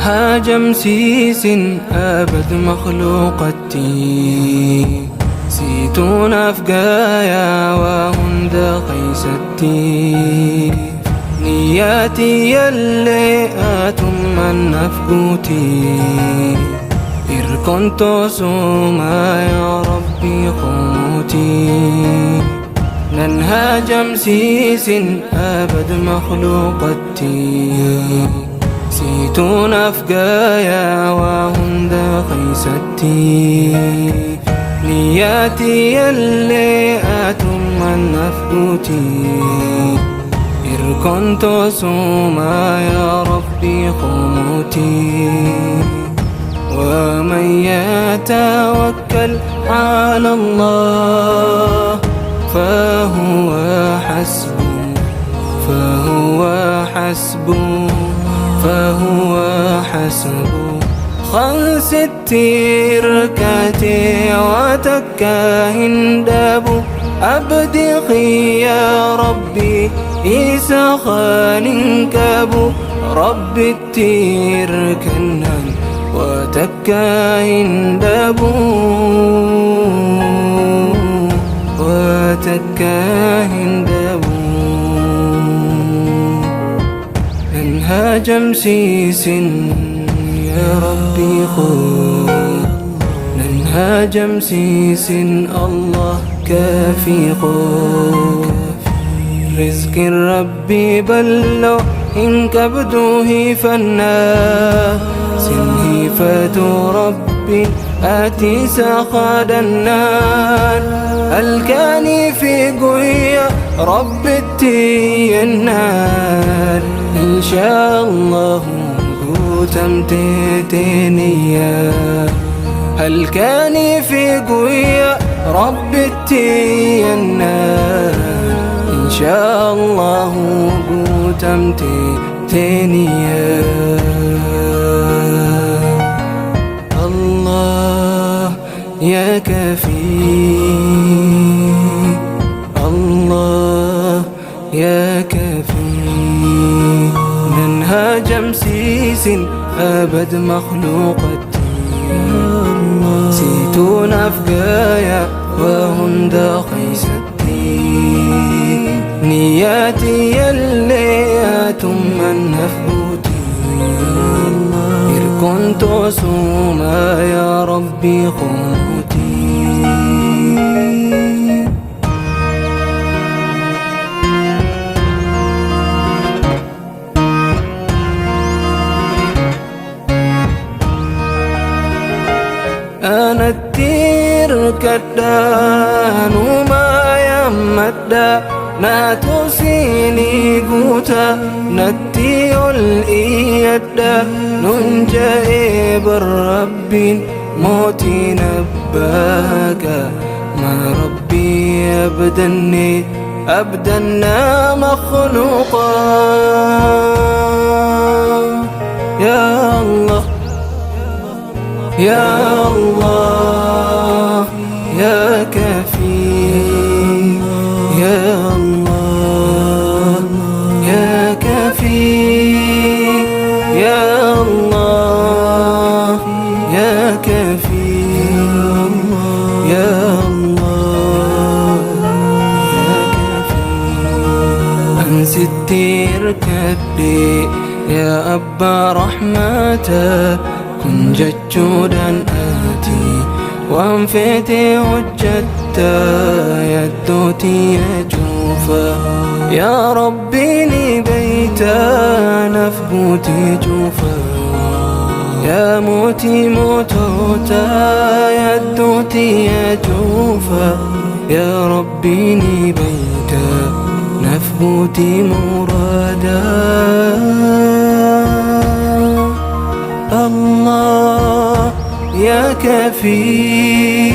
ننهاج مسيس أبد مخلوقتي سيتون أفقايا وهند قيستي نياتي يلي آتم من نفقوتي إركنت سوما يا ربي قوتي ننهاج مسيس أبد مخلوقتي سيتون أفقايا وهند قيستي نياتي يلي آتم من نفقوتي إركنت سوما يا ربي قوتي ومن يتوكل على الله فهو حسبه فهو حسبه فهو حسبه خلص التركاتي وتكاهن دابو أبدقي يا ربي إيسا خالن كابو رب التير كنان وتكاهن دابو وتكاهن دابو ننهاج مسيس يا ربي خذ ننهاج مسيس الله كافي خذ رزق ربي بلو إن كبدوه فنا سنه فتو ربي آتي ساقاد النار الكاني في قوية رب التي النار إن شاء الله تمتتنيا هل كان في قوية رب التي النار إن شاء الله تمتتنيا الله يا كفي الله يا كفي ننهاج مسيس أبد مخلوقتي سيتون أفقايا وهند قيستي نياتي يلي آتم من نفقوتي إركنت سوما يا ربي قوتي أنا التير كدان وما يمدى ناتوسيني قوتا نتي الإيدا ننجئ بالرب موتي نباك ما ربي أبدنا مخلوقا يا الله يا الله يا كفي يا الله يا كفي يا الله يا كفي يا الله يا كفي أنستير كدي يا أبا رحمته كن ججودا آتي وانفيتي وجدتا يدوتي يجوفا يا ربي لي بيتا نفبوتي جوفا يا موتي موتوتا يدوتي يجوفا يا ربي لي بيتا نفبوتي مرادا الله يا كفي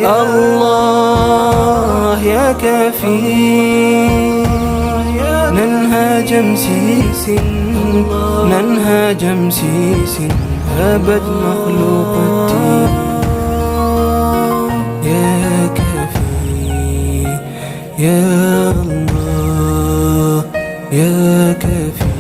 الله يا كفي ننهاج مسيس أبد مخلوقتي يا كفي يا الله يا كفي